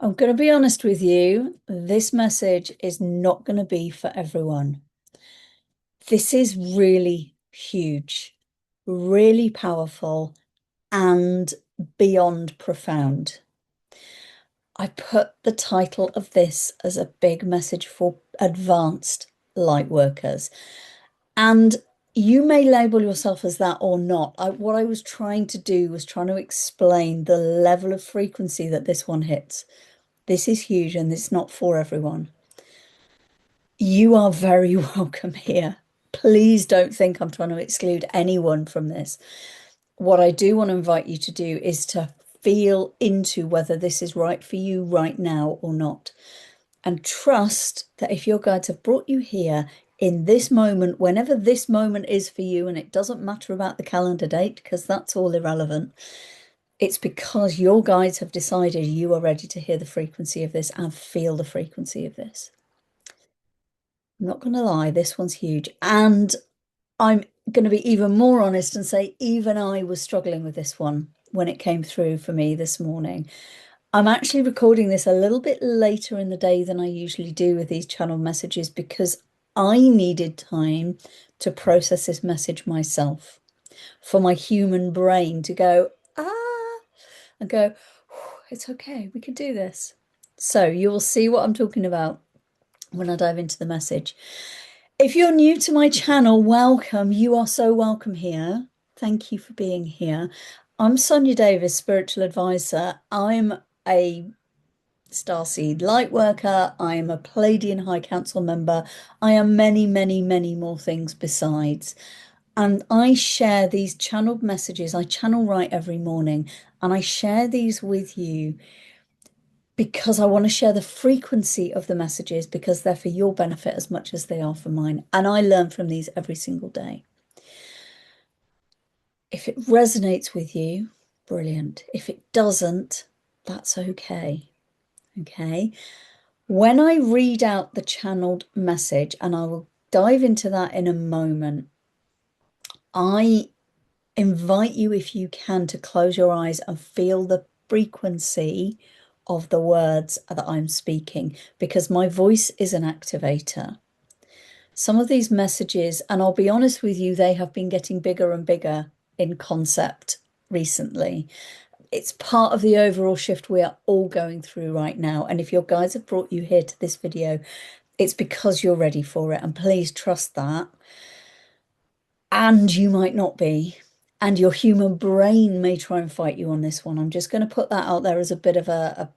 I'm going to be honest with you. This message is not going to be for everyone. This is really huge, really powerful, and beyond profound. I put the title of this as a big message for advanced light workers. And you may label yourself as that or not. What I was trying to do was trying to explain the level of frequency that this one hits. This is huge and it's not for everyone. You are very welcome here. Please don't think I'm trying to exclude anyone from this. What I do want to invite you to do is to feel into whether this is right for you right now or not. And trust that if your guides have brought you here in this moment, whenever this moment is for you, and it doesn't matter about the calendar date because that's all irrelevant, it's because your guides have decided you are ready to hear the frequency of this and feel the frequency of this. I'm not going to lie, this one's huge. And I'm going to be even more honest and say, even I was struggling with this one when it came through for me this morning. I'm actually recording this a little bit later in the day than I usually do with these channel messages because I needed time to process this message myself, for my human brain to go, and go, it's okay, we can do this. So you will see what I'm talking about when I dive into the message. If you're new to my channel, welcome. You are so welcome here. Thank you for being here. I'm Sonia Davis, spiritual advisor. I'm a starseed light worker. I am a Palladian High Council member. I am many, many, many more things besides. And I share these channeled messages. I channel write every morning and I share these with you because I want to share the frequency of the messages because they're for your benefit as much as they are for mine. And I learn from these every single day. If it resonates with you, brilliant. If it doesn't, that's okay. Okay. When I read out the channeled message, and I will dive into that in a moment, I invite you, if you can, to close your eyes and feel the frequency of the words that I'm speaking, because my voice is an activator. Some of these messages, and I'll be honest with you, they have been getting bigger and bigger in concept recently. It's part of the overall shift we are all going through right now. And if your guides have brought you here to this video, it's because you're ready for it. And please trust that. And you might not be. And your human brain may try and fight you on this one. I'm just going to put that out there as a bit of a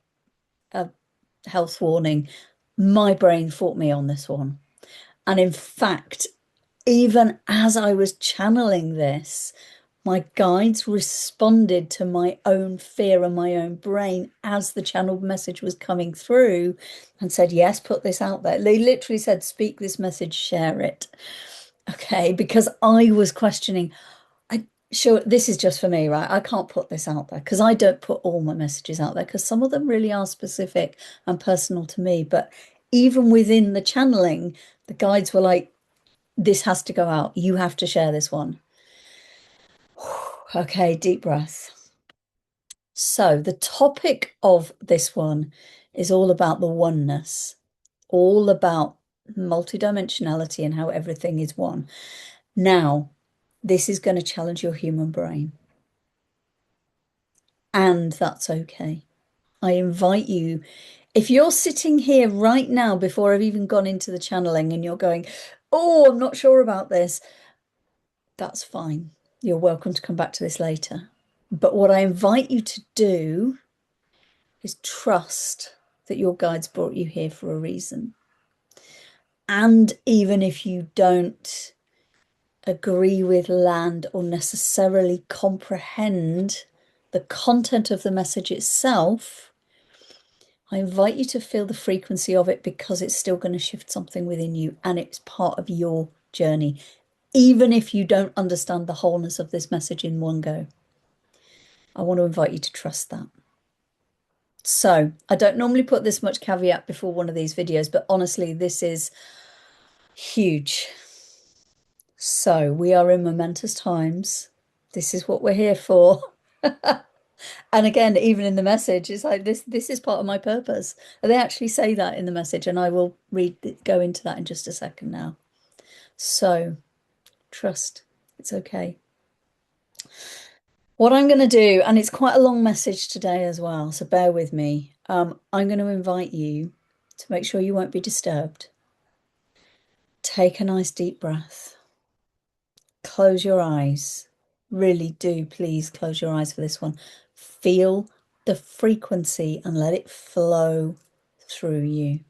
health warning. My brain fought me on this one. And in fact, even as I was channeling this, my guides responded to my own fear and my own brain as the channeled message was coming through and said, yes, put this out there. They literally said, speak this message, share it. Okay, because I was questioning, sure, this is just for me, right? I can't put this out there because I don't put all my messages out there because some of them really are specific and personal to me. But even within the channeling, the guides were like, this has to go out. You have to share this one. Okay, deep breath. So the topic of this one is all about the oneness, all about multidimensionality and how everything is one. Now, this is going to challenge your human brain. And that's okay. I invite you, if you're sitting here right now before I've even gone into the channeling and you're going, oh, I'm not sure about this, that's fine. You're welcome to come back to this later. But what I invite you to do is trust that your guides brought you here for a reason. And even if you don't agree with, land, or necessarily comprehend the content of the message itself, I invite you to feel the frequency of it because it's still going to shift something within you and it's part of your journey, even if you don't understand the wholeness of this message in one go. I want to invite you to trust that. So I don't normally put this much caveat before one of these videos, but honestly, this is huge. So we are in momentous times. This is what we're here for. And again, even in the message, it's like this is part of my purpose. And they actually say that in the message, and I will go into that in just a second now. So trust, it's okay. What I'm going to do, and it's quite a long message today as well, so bear with me. I'm going to invite you to make sure you won't be disturbed. Take a nice deep breath. Close your eyes. Really do, please close your eyes for this one. Feel the frequency and let it flow through you.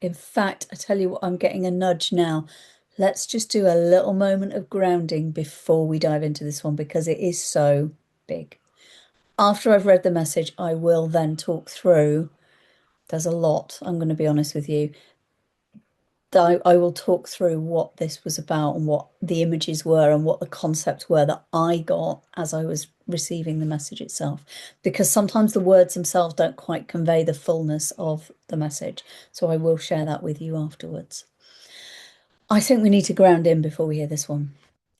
In fact, I tell you what, I'm getting a nudge now. Let's just do a little moment of grounding before we dive into this one, because it is so big. After I've read the message, I will then talk through. There's a lot, I'm going to be honest with you. I will talk through what this was about and what the images were and what the concepts were that I got as I was receiving the message itself. Because sometimes the words themselves don't quite convey the fullness of the message. So I will share that with you afterwards. I think we need to ground in before we hear this one.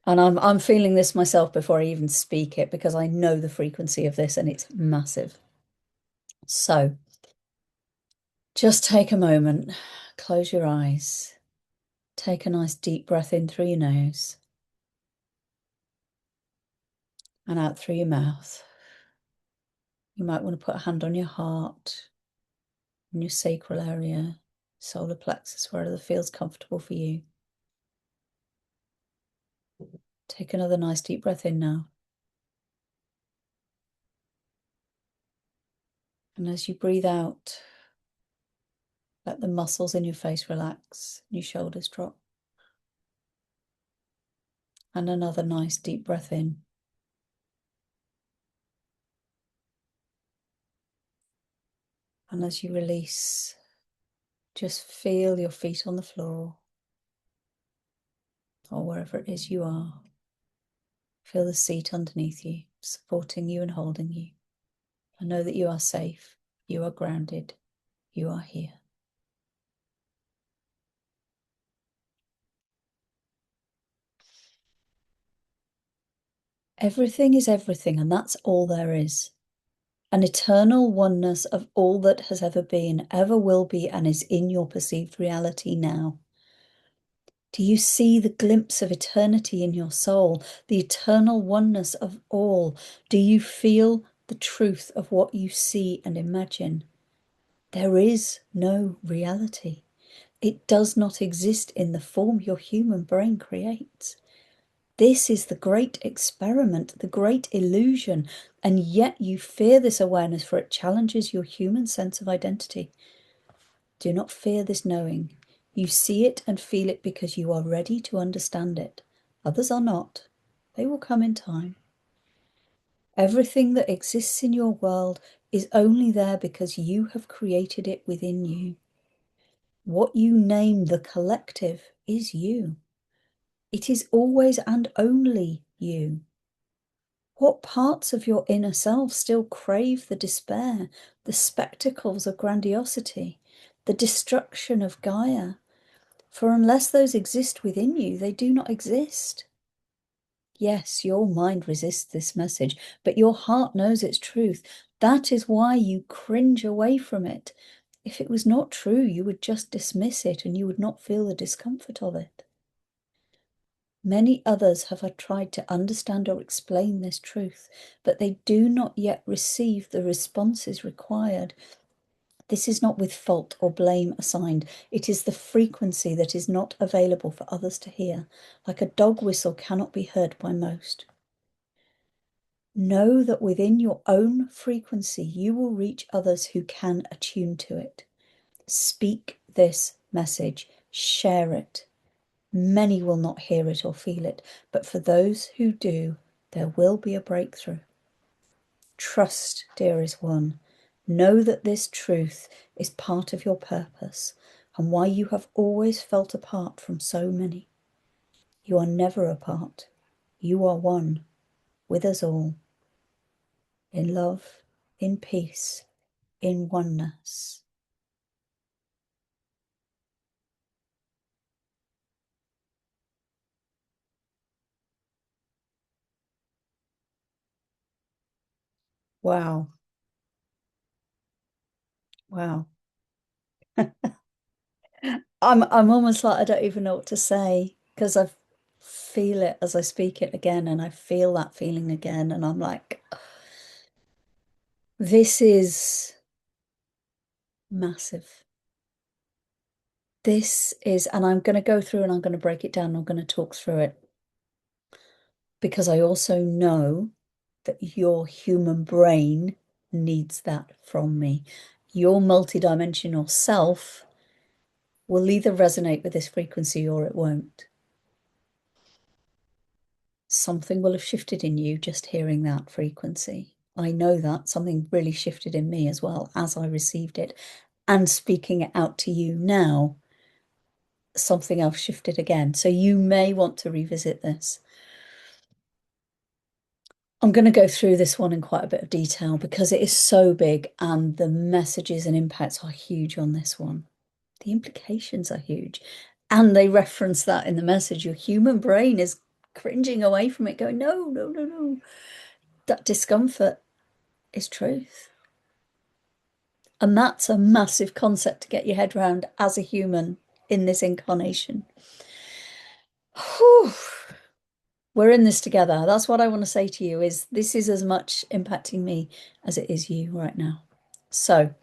And I'm feeling this myself before I even speak it, because I know the frequency of this and it's massive. So just take a moment, close your eyes, take a nice deep breath in through your nose and out through your mouth. You might want to put a hand on your heart, in your sacral area, solar plexus, wherever feels comfortable for you. Take another nice deep breath in now. And as you breathe out, let the muscles in your face relax and your shoulders drop. And another nice deep breath in. And as you release, just feel your feet on the floor or wherever it is you are. Feel the seat underneath you, supporting you and holding you. And know that you are safe, you are grounded, you are here. Everything is everything, and that's all there is. An eternal oneness of all that has ever been, ever will be, and is in your perceived reality now. Do you see the glimpse of eternity in your soul, the eternal oneness of all? Do you feel the truth of what you see and imagine? There is no reality. It does not exist in the form your human brain creates. This is the great experiment, the great illusion, and yet you fear this awareness, for it challenges your human sense of identity. Do not fear this knowing. You see it and feel it because you are ready to understand it. Others are not. They will come in time. Everything that exists in your world is only there because you have created it within you. What you name the collective is you. It is always and only you. What parts of your inner self still crave the despair, the spectacles of grandiosity, the destruction of Gaia? For unless those exist within you, they do not exist. Yes, your mind resists this message, but your heart knows its truth. That is why you cringe away from it. If it was not true, you would just dismiss it and you would not feel the discomfort of it. Many others have tried to understand or explain this truth, but they do not yet receive the responses required. This is not with fault or blame assigned. It is the frequency that is not available for others to hear, like a dog whistle cannot be heard by most. Know that within your own frequency, you will reach others who can attune to it. Speak this message, share it. Many will not hear it or feel it, but for those who do, there will be a breakthrough. Trust, dearest one. Know that this truth is part of your purpose and why you have always felt apart from so many. You are never apart. You are one with us all, in love, in peace, in oneness. Wow. Wow. I'm almost like I don't even know what to say because I feel it as I speak it again and I feel that feeling again and I'm like, this is massive. This is, and I'm going to go through and I'm going to break it down. I'm going to talk through it because I also know that your human brain needs that from me. Your multidimensional self will either resonate with this frequency or it won't. Something will have shifted in you just hearing that frequency. I know that something really shifted in me as well as I received it. And speaking it out to you now, something else shifted again. So you may want to revisit this. I'm going to go through this one in quite a bit of detail because it is so big and the messages and impacts are huge on this one. The implications are huge. And they reference that in the message. Your human brain is cringing away from it, going, no, no, no, no. That discomfort is truth. And that's a massive concept to get your head around as a human in this incarnation. Whew. We're in this together. That's what I want to say to you is this is as much impacting me as it is you right now. So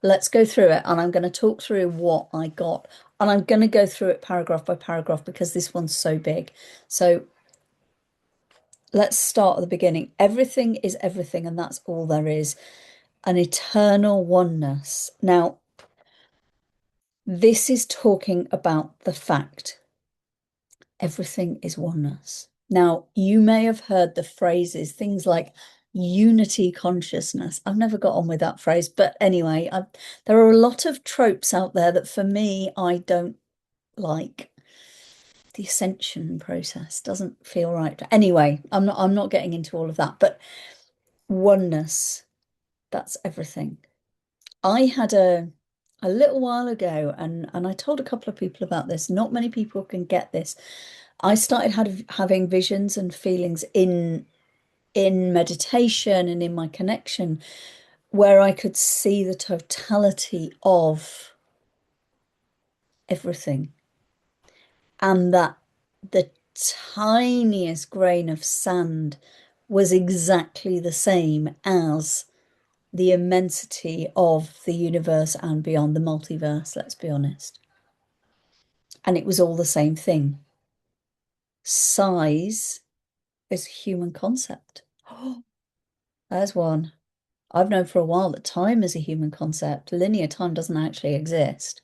let's go through it and I'm going to talk through what I got and I'm going to go through it paragraph by paragraph because this one's so big. So let's start at the beginning. Everything is everything and that's all there is. An eternal oneness. Now, this is talking about the fact everything is oneness. Now, you may have heard the phrases, things like unity consciousness. I've never got on with that phrase, but anyway, there are a lot of tropes out there that for me, I don't like. The ascension process doesn't feel right. Anyway, I'm not getting into all of that, but oneness, that's everything. I had a little while ago, and I told a couple of people about this. Not many people can get this. I started having visions and feelings in meditation and in my connection where I could see the totality of everything and that the tiniest grain of sand was exactly the same as the immensity of the universe and beyond the multiverse, let's be honest. And it was all the same thing. Size is a human concept. Oh, there's one. I've known for a while that time is a human concept. Linear time doesn't actually exist.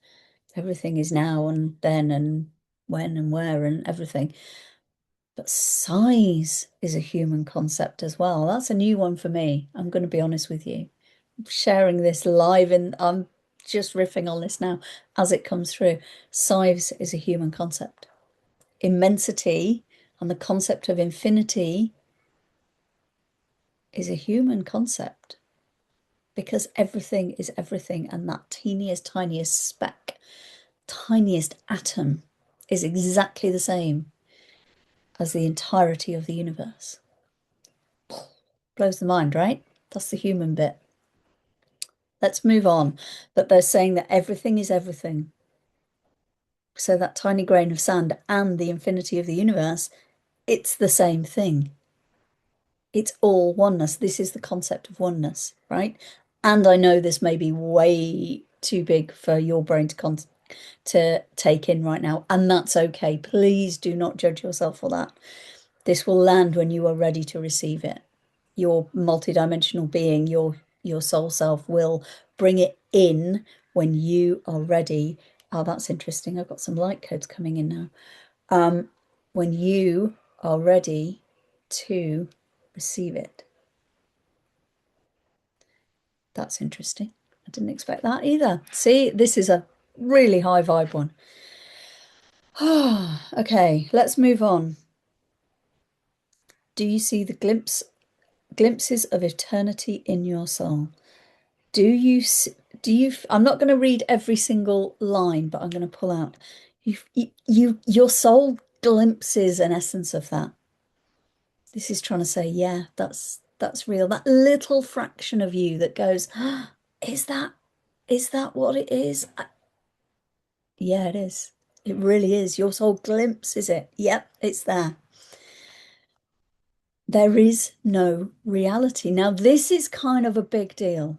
Everything is now and then and when and where and everything. But size is a human concept as well. That's a new one for me. I'm going to be honest with you. I'm sharing this live and I'm just riffing on this now as it comes through. Size is a human concept. Immensity and the concept of infinity is a human concept because everything is everything and that teeniest, tiniest speck, tiniest atom is exactly the same as the entirety of the universe. Blows the mind, right? That's the human bit. Let's move on. But they're saying that everything is everything. So that tiny grain of sand and the infinity of the universe, it's the same thing. It's all oneness. This is the concept of oneness, right? And I know this may be way too big for your brain to take in right now, and that's okay. Please do not judge yourself for that. This will land when you are ready to receive it. Your multidimensional being, your soul self will bring it in when you are ready. Oh, that's interesting. I've got some light codes coming in now. When you are ready to receive it. That's interesting. I didn't expect that either. See, this is a really high vibe one. Okay, let's move on. Do you see the glimpses of eternity in your soul? Do you do you I'm not going to read every single line, but I'm going to pull out your soul glimpses an essence of that. This is trying to say, yeah, that's real. That little fraction of you that goes, "Ah, is that what it is? Yeah, it is. It really is. Your soul glimpses it. Yep, it's there. There is no reality. Now, this is kind of a big deal.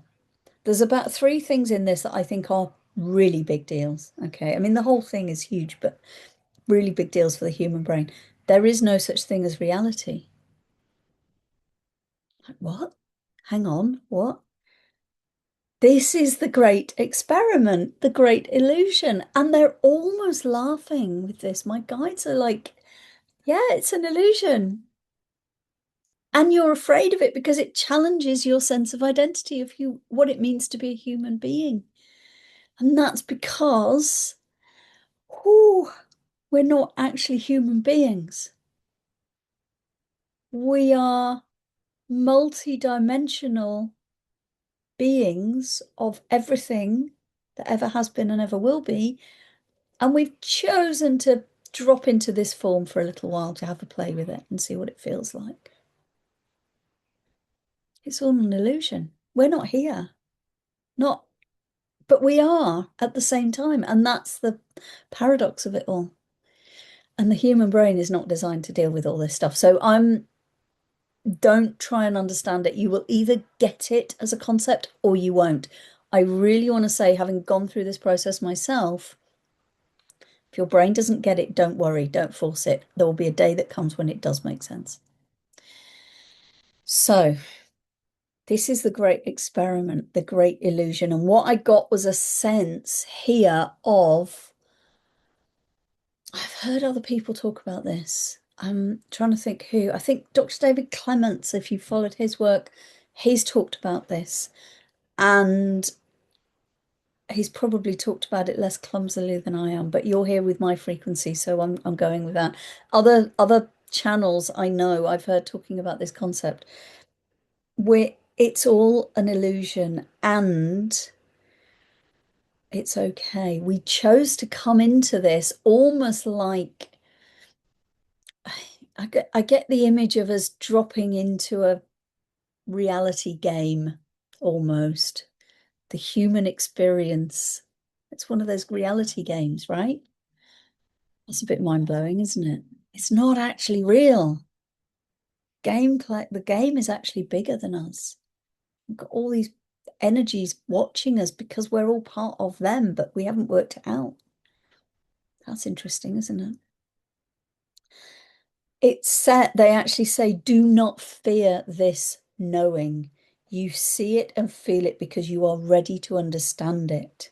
There's about three things in this that I think are really big deals. Okay. I mean, the whole thing is huge, but really big deals for the human brain. There is no such thing as reality. Like, what? Hang on, what? This is the great experiment, the great illusion. And they're almost laughing with this. My guides are like, yeah, it's an illusion. And you're afraid of it because it challenges your sense of identity of you, what it means to be a human being. And that's because whew, we're not actually human beings. We are multi-dimensional beings of everything that ever has been and ever will be. And we've chosen to drop into this form for a little while to have a play with it and see what it feels like. It's all an illusion. We're not here. Not, but we are at the same time. And that's the paradox of it all. And the human brain is not designed to deal with all this stuff. So don't try and understand it. You will either get it as a concept or you won't. I really want to say, having gone through this process myself, if your brain doesn't get it, don't worry, don't force it. There will be a day that comes when it does make sense. So this is the great experiment, the great illusion. And what I got was a sense here of, I've heard other people talk about this. I'm trying to think who. I think Dr. David Clements, if you followed his work, he's talked about this. And he's probably talked about it less clumsily than I am, but you're here with my frequency, so I'm going with that. Other channels I know I've heard talking about this concept where it's all an illusion and it's okay. We chose to come into this almost like I get the image of us dropping into a reality game almost. The human experience. It's one of those reality games, right? That's a bit mind-blowing, isn't it? It's not actually real. The game is actually bigger than us. We've got all these energies watching us because we're all part of them, but we haven't worked it out. That's interesting, isn't it? It's set, they actually say, do not fear this knowing. You see it and feel it because you are ready to understand it.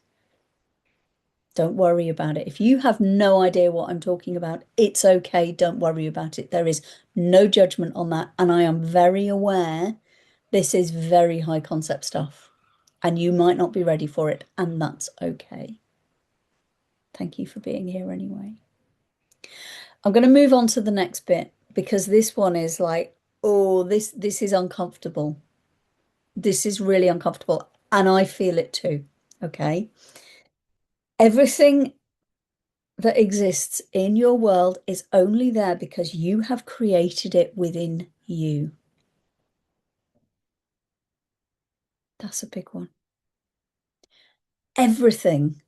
Don't worry about it. If you have no idea what I'm talking about, it's okay. Don't worry about it. There is no judgment on that. And I am very aware this is very high concept stuff and you might not be ready for it. And that's okay. Thank you for being here anyway. I'm going to move on to the next bit because this one is like, oh, this is uncomfortable. This is really uncomfortable. And I feel it too. Okay. Everything that exists in your world is only there because you have created it within you. That's a big one. Everything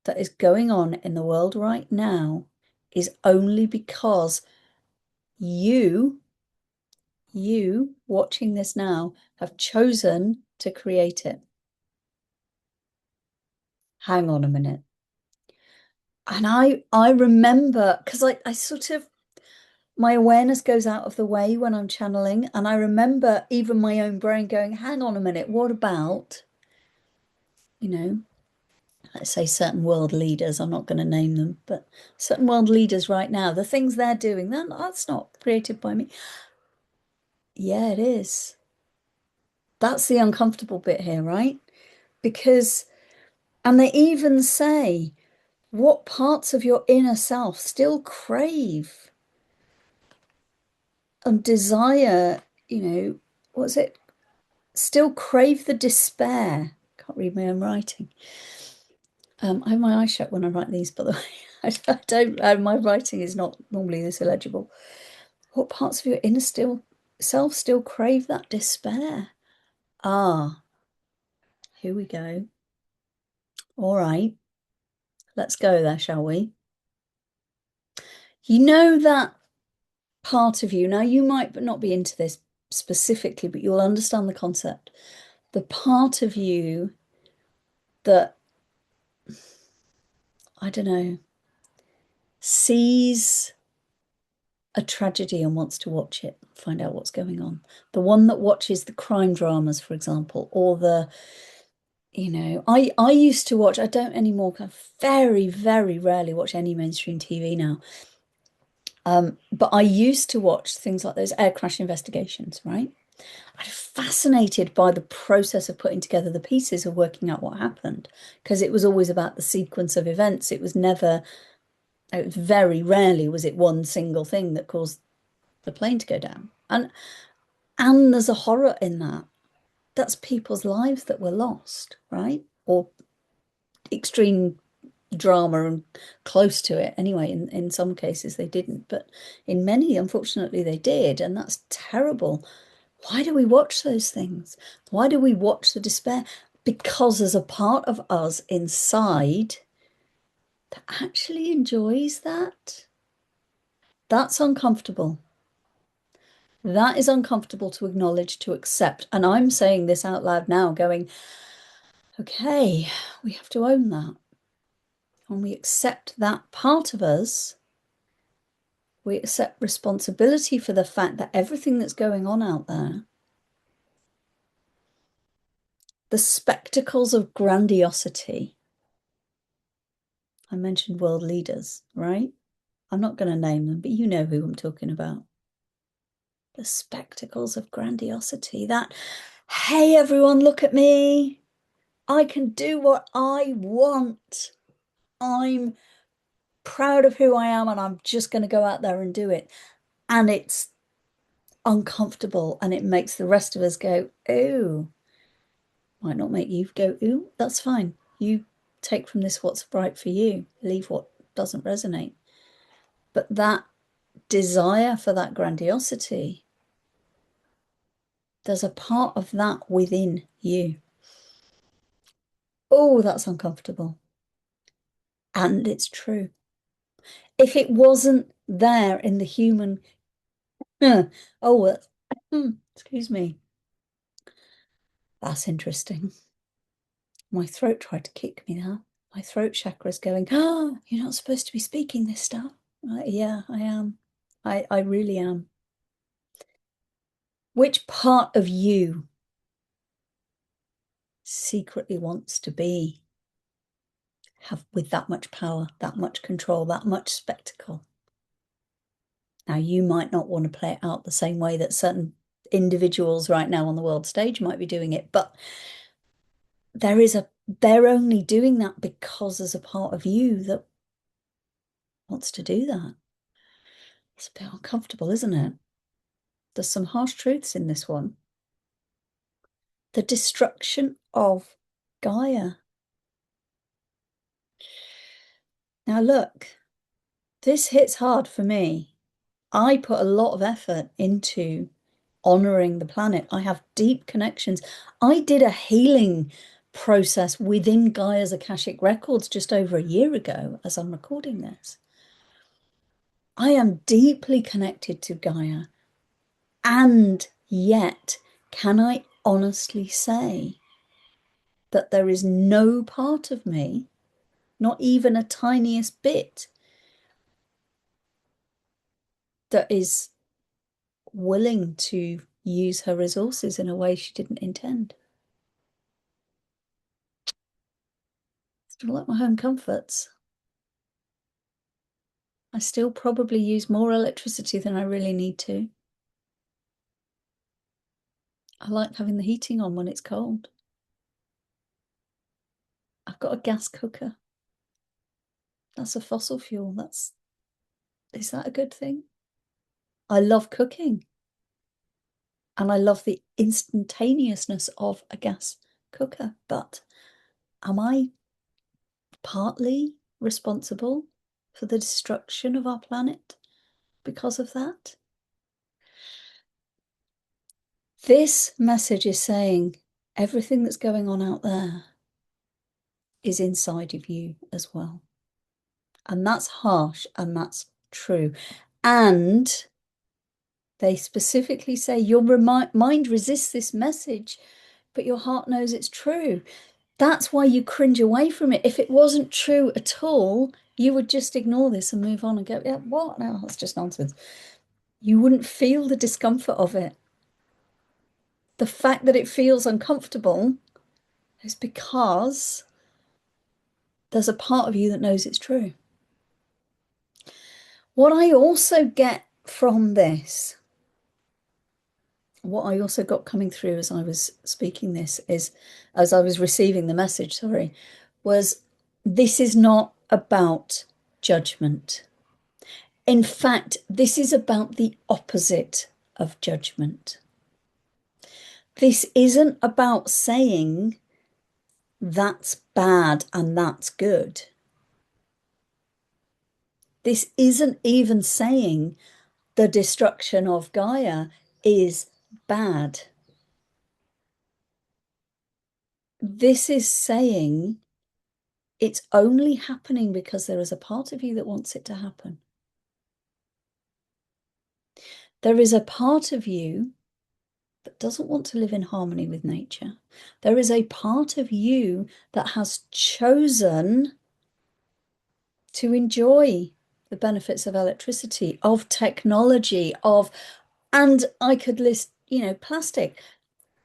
that is going on in the world right now is only because you watching this now have chosen to create it. Hang on a minute. And I remember, because I sort of, my awareness goes out of the way when I'm channeling. And I remember even my own brain going, hang on a minute, what about, let's say certain world leaders, I'm not going to name them, but certain world leaders right now, the things they're doing, that's not created by me. Yeah, it is. That's the uncomfortable bit here, right? Because, and they even say, what parts of your inner self still crave and desire, what's it? Still crave the despair. Can't read my own writing. I have my eyes shut when I write these, by the way. I don't, my writing is not normally this illegible. What parts of your inner itself still crave that despair. Ah, here we go. All right, let's go there, shall we? You know that part of you, now you might not be into this specifically, but you'll understand the concept. The part of you that, I don't know, sees a tragedy and wants to watch it, find out what's going on. The one that watches the crime dramas, for example, or the, I used to watch, I don't anymore, I very, very rarely watch any mainstream TV now. But I used to watch things like those air crash investigations, right? I'm fascinated by the process of putting together the pieces of working out what happened, because it was always about the sequence of events. It was very rarely was it one single thing that caused the plane to go down. And there's a horror in that. That's people's lives that were lost, right? Or extreme drama and close to it. Anyway, in some cases they didn't, but in many, unfortunately, they did. And that's terrible. Why do we watch those things? Why do we watch the despair? Because there's a part of us inside that actually enjoys that. That's uncomfortable. That is uncomfortable to acknowledge, to accept. And I'm saying this out loud now, going, okay, we have to own that. When we accept that part of us, we accept responsibility for the fact that everything that's going on out there, the spectacles of grandiosity, I mentioned world leaders, right? I'm not going to name them, but you know who I'm talking about. The spectacles of grandiosity, that, hey, everyone, look at me. I can do what I want. I'm proud of who I am, and I'm just going to go out there and do it. And it's uncomfortable, and it makes the rest of us go, ooh. Might not make you go, ooh, that's fine. You take from this what's right for you, leave what doesn't resonate. But that desire for that grandiosity, there's a part of that within you. Oh, that's uncomfortable. And it's true. If it wasn't there in the human, oh, excuse me. That's interesting. My throat tried to kick me now. My throat chakra is going, oh, you're not supposed to be speaking this stuff. Yeah, I am. I really am. Which part of you secretly wants to be have with that much power, that much control, that much spectacle? Now, you might not want to play it out the same way that certain individuals right now on the world stage might be doing it, but they're only doing that because there's a part of you that wants to do that. It's a bit uncomfortable, isn't it? There's some harsh truths in this one. The destruction of Gaia. Now, look, this hits hard for me. I put a lot of effort into honoring the planet. I have deep connections. I did a healing process within Gaia's Akashic Records just over a year ago as I'm recording this. I am deeply connected to Gaia. And yet, can I honestly say that there is no part of me, not even a tiniest bit, that is willing to use her resources in a way she didn't intend? Still like my home comforts. I still probably use more electricity than I really need to. I like having the heating on when it's cold. I've got a gas cooker. That's a fossil fuel. Is that a good thing? I love cooking. And I love the instantaneousness of a gas cooker. But am I partly responsible for the destruction of our planet because of that? This message is saying everything that's going on out there is inside of you as well. And that's harsh and that's true. And they specifically say your mind resists this message, but your heart knows it's true. That's why you cringe away from it. If it wasn't true at all, you would just ignore this and move on and go, yeah, what? No, that's just nonsense. You wouldn't feel the discomfort of it. The fact that it feels uncomfortable is because there's a part of you that knows it's true. What I also get from this, what I also got coming through as I was speaking this is, as I was receiving the message, sorry, was this is not about judgment. In fact, this is about the opposite of judgment. This isn't about saying that's bad and that's good. This isn't even saying the destruction of Gaia is bad. This is saying it's only happening because there is a part of you that wants it to happen. There is a part of you that doesn't want to live in harmony with nature. There is a part of you that has chosen to enjoy the benefits of electricity, of technology, and I could list, plastic.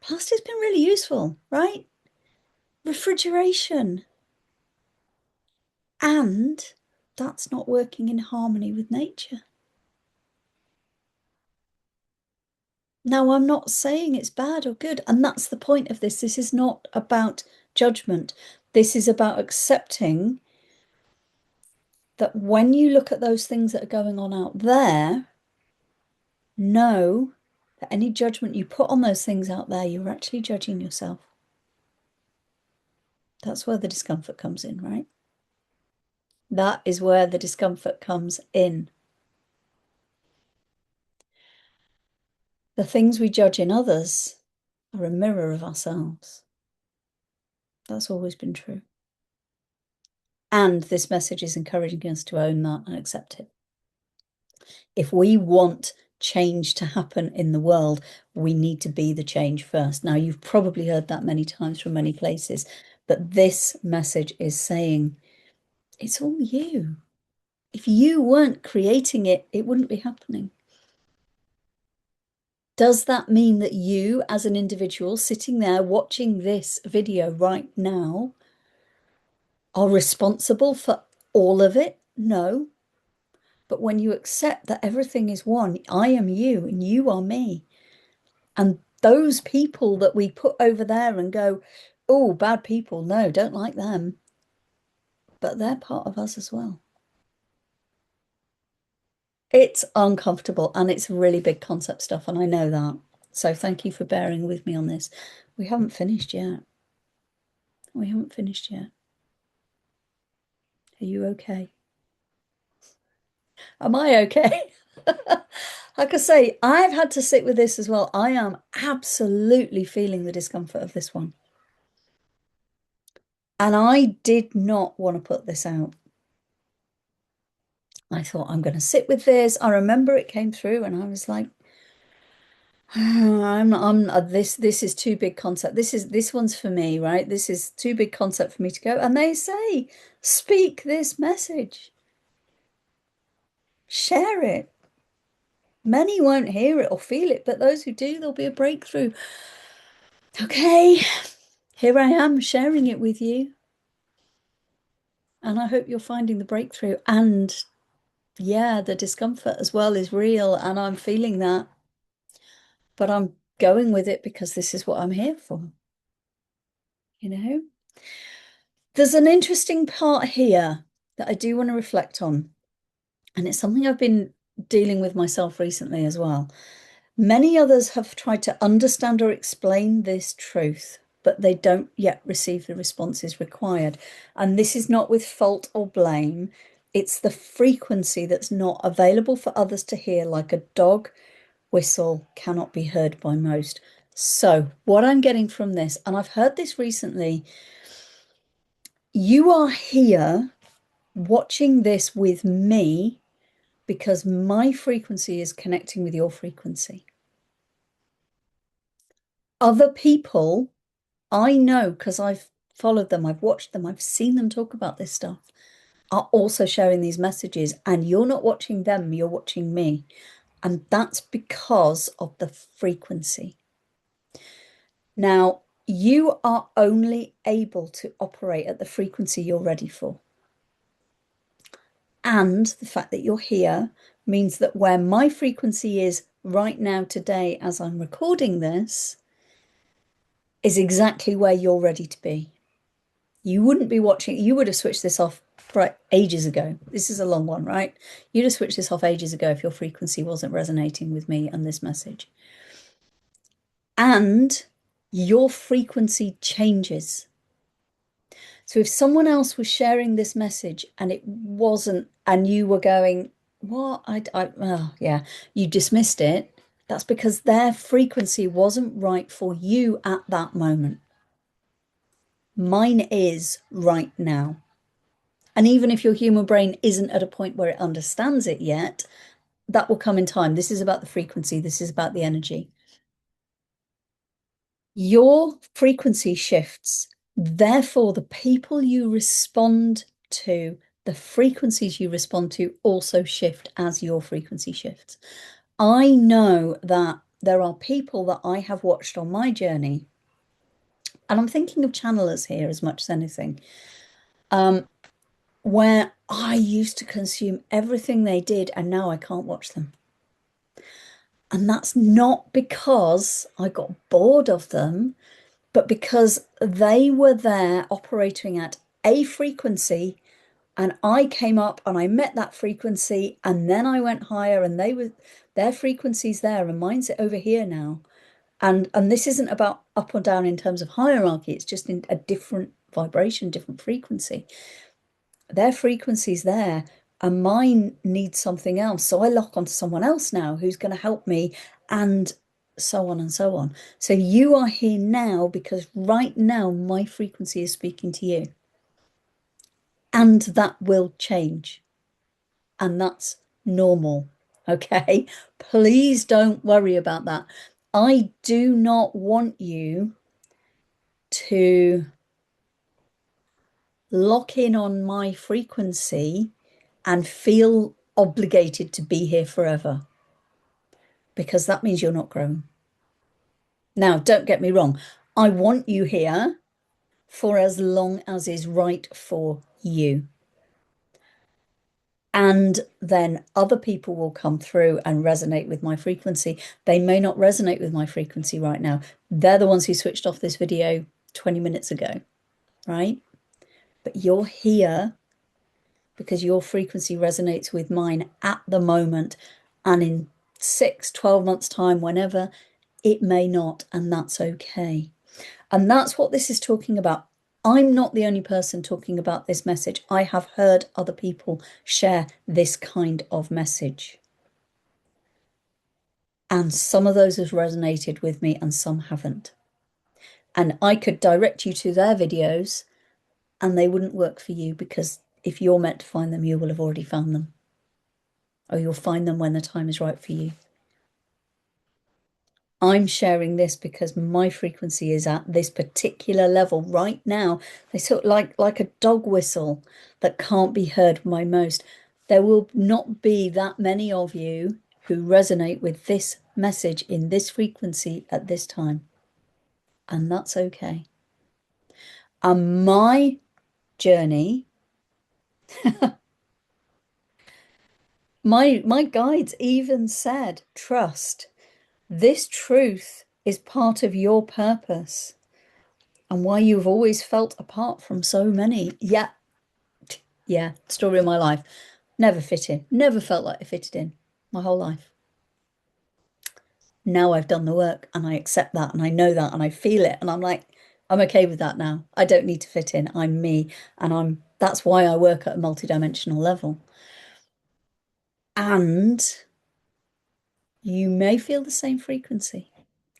Plastic's been really useful, right? Refrigeration. And that's not working in harmony with nature. Now, I'm not saying it's bad or good, and that's the point of this. This is not about judgment. This is about accepting that when you look at those things that are going on out there, know that any judgment you put on those things out there, you're actually judging yourself. That's where the discomfort comes in, right? That is where the discomfort comes in. The things we judge in others are a mirror of ourselves. That's always been true. And this message is encouraging us to own that and accept it. If we want change to happen in the world, we need to be the change first. Now, you've probably heard that many times from many places, but this message is saying it's all you. If you weren't creating it, it wouldn't be happening. Does that mean that you, as an individual sitting there watching this video right now, are responsible for all of it? No. But when you accept that everything is one, I am you and you are me. And those people that we put over there and go, oh, bad people, no, don't like them. But they're part of us as well. It's uncomfortable and it's really big concept stuff, and I know that. So thank you for bearing with me on this. We haven't finished yet. We haven't finished yet. Are you okay? Am I okay? Like I say, I've had to sit with this as well. I am absolutely feeling the discomfort of this one. And I did not want to put this out. I thought I'm going to sit with this. I remember it came through and I was like, this is too big concept. This one's for me, right? This is too big concept for me to go. And they say, speak this message. Share it. Many won't hear it or feel it, but those who do, there'll be a breakthrough. Okay, here I am sharing it with you. And I hope you're finding the breakthrough. And yeah, the discomfort as well is real. And I'm feeling that. But I'm going with it because this is what I'm here for. You know? There's an interesting part here that I do want to reflect on. And it's something I've been dealing with myself recently as well. Many others have tried to understand or explain this truth, but they don't yet receive the responses required. And this is not with fault or blame. It's the frequency that's not available for others to hear, like a dog whistle cannot be heard by most. So, what I'm getting from this, and I've heard this recently, you are here watching this with me because my frequency is connecting with your frequency. Other people, I know because I've followed them, I've watched them, I've seen them talk about this stuff, are also sharing these messages, and you're not watching them, you're watching me. And that's because of the frequency. Now, you are only able to operate at the frequency you're ready for. And the fact that you're here means that where my frequency is right now, today, as I'm recording this, is exactly where you're ready to be. You wouldn't be watching, you would have switched this off right ages ago. This is a long one, right? You'd have switched this off ages ago if your frequency wasn't resonating with me and this message. And your frequency changes. So if someone else was sharing this message and it wasn't, and you were going, what? Oh, yeah, you dismissed it. That's because their frequency wasn't right for you at that moment. Mine is right now. And even if your human brain isn't at a point where it understands it yet, that will come in time. This is about the frequency. This is about the energy. Your frequency shifts. Therefore, the people you respond to, the frequencies you respond to also shift as your frequency shifts. I know that there are people that I have watched on my journey, and I'm thinking of channelers here as much as anything, where I used to consume everything they did, and now I can't watch them. And that's not because I got bored of them, but because they were there operating at a frequency, and I came up and I met that frequency, and then I went higher, and their frequency's there and mine's over here now. And this isn't about up or down in terms of hierarchy, it's just in a different vibration, different frequency. Their frequency's there and mine needs something else. So I lock onto someone else now who's going to help me, and so on and so on. So you are here now because right now my frequency is speaking to you. And that will change. And that's normal. Okay. Please don't worry about that. I do not want you to lock in on my frequency and feel obligated to be here forever, because that means you're not growing. Now, don't get me wrong. I want you here for as long as is right for you. And then other people will come through and resonate with my frequency. They may not resonate with my frequency right now. They're the ones who switched off this video 20 minutes ago, right? But you're here because your frequency resonates with mine at the moment. And in 6, 12 months' time, whenever, it may not, and that's okay. And that's what this is talking about. I'm not the only person talking about this message. I have heard other people share this kind of message. And some of those have resonated with me and some haven't. And I could direct you to their videos and they wouldn't work for you, because if you're meant to find them, you will have already found them. Or you'll find them when the time is right for you. I'm sharing this because my frequency is at this particular level right now. They sort of like a dog whistle that can't be heard by most. There will not be that many of you who resonate with this message in this frequency at this time. And that's okay. And my journey, my guides even said, trust. This truth is part of your purpose and why you've always felt apart from so many. Yeah, story of my life. Never fit in, never felt like I fitted in my whole life. Now I've done the work and I accept that and I know that and I feel it and I'm like, I'm okay with that now. I don't need to fit in. I'm me, and that's why I work at a multidimensional level. And you may feel the same frequency.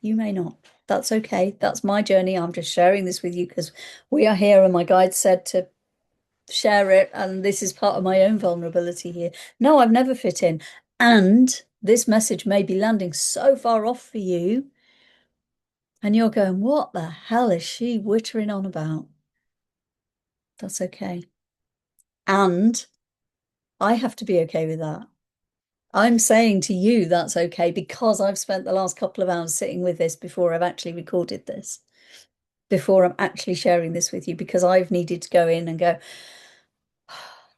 You may not. That's okay. That's my journey. I'm just sharing this with you because we are here and my guide said to share it, and this is part of my own vulnerability here. No, I've never fit in. And this message may be landing so far off for you, and you're going, what the hell is she wittering on about? That's okay. And I have to be okay with that. I'm saying to you that's okay because I've spent the last couple of hours sitting with this before I've actually recorded this, before I'm actually sharing this with you, because I've needed to go in and go,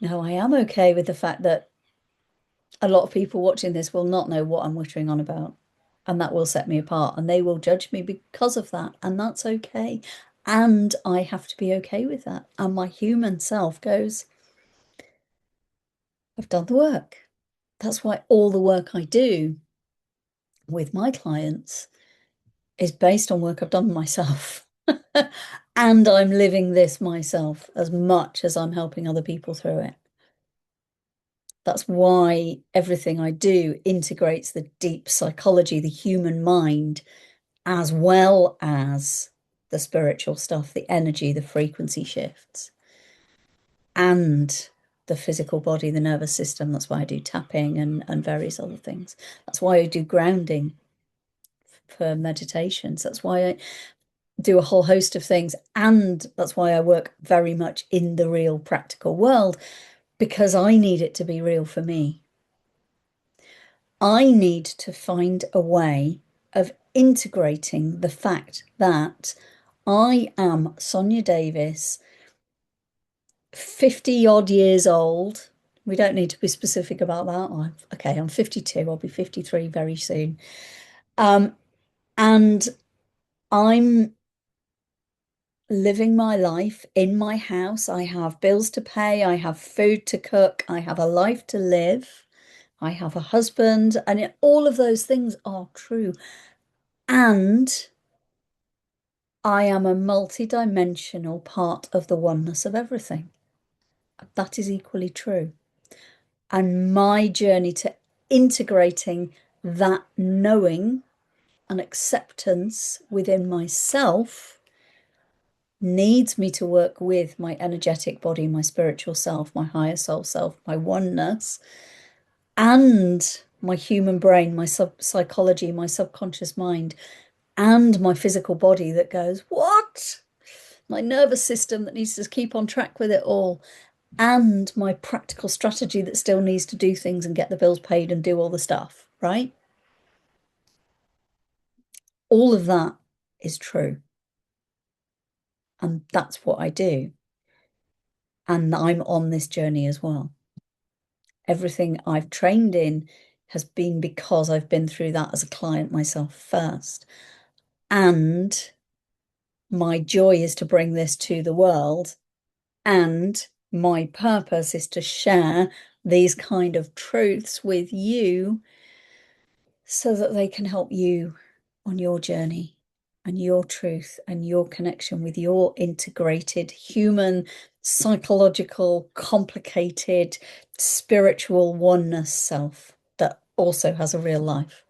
no, I am okay with the fact that a lot of people watching this will not know what I'm wittering on about. And that will set me apart and they will judge me because of that. And that's okay. And I have to be okay with that. And my human self goes, I've done the work. That's why all the work I do with my clients is based on work I've done myself. And I'm living this myself as much as I'm helping other people through it. That's why everything I do integrates the deep psychology, the human mind, as well as the spiritual stuff, the energy, the frequency shifts, and the physical body, the nervous system. That's why I do tapping and various other things. That's why I do grounding for meditations. That's why I do a whole host of things. And that's why I work very much in the real practical world, because I need it to be real for me. I need to find a way of integrating the fact that I am Sonia Davis, 50 odd years old. We don't need to be specific about that. Okay, I'm 52. I'll be 53 very soon. And I'm living my life in my house. I have bills to pay. I have food to cook. I have a life to live. I have a husband. And all of those things are true. And I am a multi-dimensional part of the oneness of everything. That is equally true. And my journey to integrating that knowing and acceptance within myself needs me to work with my energetic body, my spiritual self, my higher soul self, my oneness, and my human brain, my psychology, my subconscious mind, and my physical body that goes, what? My nervous system that needs to keep on track with it all, and my practical strategy that still needs to do things and get the bills paid and do all the stuff, right? All of that is true. And that's what I do. And I'm on this journey as well. Everything I've trained in has been because I've been through that as a client myself first. And my joy is to bring this to the world. And my purpose is to share these kind of truths with you so that they can help you on your journey and your truth and your connection with your integrated human, psychological, complicated, spiritual oneness self that also has a real life.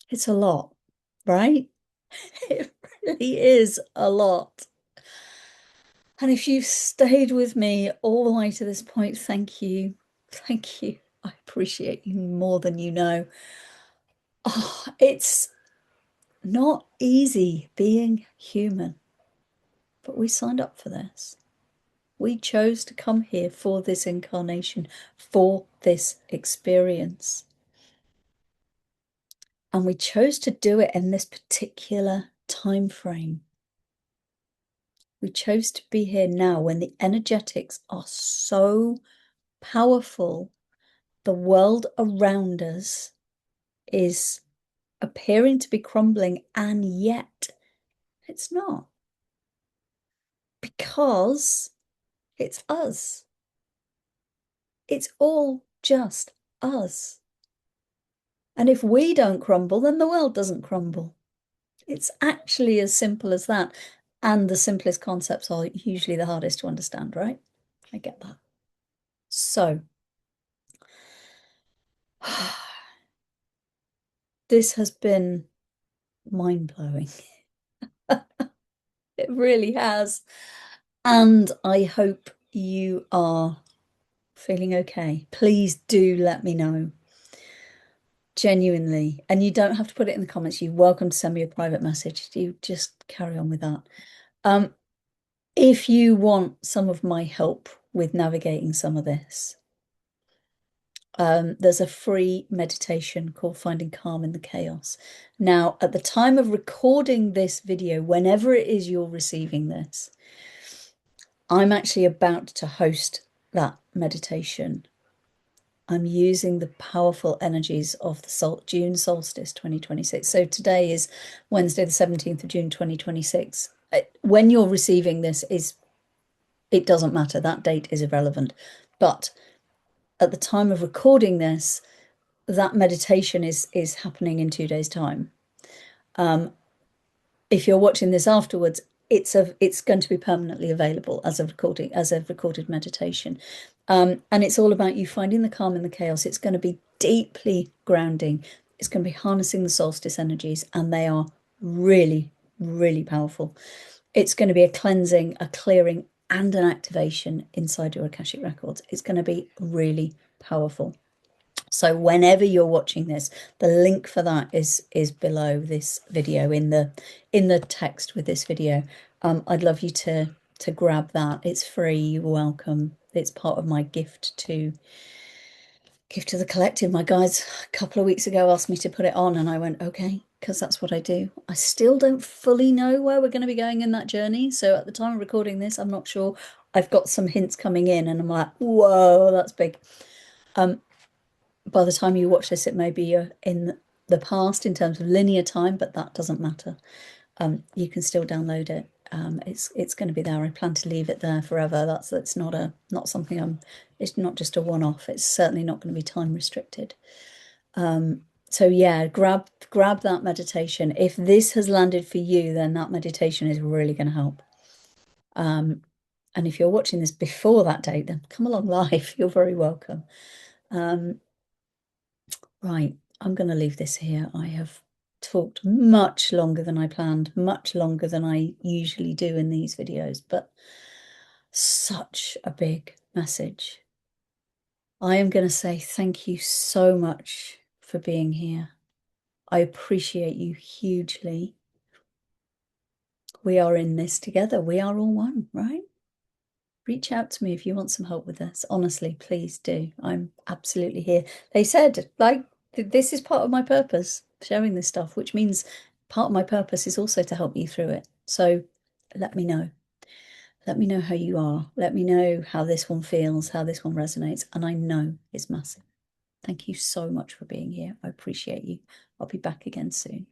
It's a lot, right? It really is a lot. And if you've stayed with me all the way to this point, thank you. Thank you. I appreciate you more than you know. Oh, it's not easy being human, but we signed up for this. We chose to come here for this incarnation, for this experience. And we chose to do it in this particular time frame. We chose to be here now when the energetics are so powerful. The world around us is appearing to be crumbling, and yet it's not. Because it's us. It's all just us. And if we don't crumble, then the world doesn't crumble. It's actually as simple as that. And the simplest concepts are usually the hardest to understand, right? I get that. So, this has been mind-blowing. It really has. And I hope you are feeling okay. Please do let me know. Genuinely. And you don't have to put it in the comments. You're welcome to send me a private message. You just carry on with that. If you want some of my help with navigating some of this, there's a free meditation called Finding Calm in the Chaos. Now, at the time of recording this video, whenever it is you're receiving this, I'm actually about to host that meditation. I'm using the powerful energies of the June solstice 2026. So today is Wednesday, the 17th of June, 2026. When you're receiving this, it doesn't matter. That date is irrelevant. But at the time of recording this, that meditation is happening in 2 days' time. If you're watching this afterwards, it's going to be permanently available as a recorded meditation. And it's all about you finding the calm in the chaos. It's going to be deeply grounding. It's going to be harnessing the solstice energies, and they are really, really powerful. It's going to be a cleansing, a clearing, and an activation inside your Akashic records. It's going to be really powerful. So whenever you're watching this, the link for that is below this video in the text with this video. I'd love you to grab that. It's free. You're welcome. It's part of my gift to the collective. My guides a couple of weeks ago asked me to put it on, and I went, okay, because that's what I do. I still don't fully know where we're going to be going in that journey. So at the time of recording this, I'm not sure. I've got some hints coming in, and I'm like, whoa, that's big. By the time you watch this, it may be in the past in terms of linear time, but that doesn't matter. You can still download it. It's going to be there. I plan to leave it there forever. That's not something it's not just a one-off. It's certainly not going to be time restricted. So yeah, grab that meditation. If this has landed for you, then that meditation is really going to help. And if you're watching this before that date, then come along live. You're very welcome. Right, I'm going to leave this here. I have talked much longer than I planned, much longer than I usually do in these videos, but such a big message. I am going to say thank you so much for being here. I appreciate you hugely. We are in this together. We are all one, right? Reach out to me if you want some help with this. Honestly, please do. I'm absolutely here. They said, like, this is part of my purpose, sharing this stuff, which means part of my purpose is also to help you through it. So let me know. Let me know how you are. Let me know how this one feels, how this one resonates. And I know it's massive. Thank you so much for being here. I appreciate you. I'll be back again soon.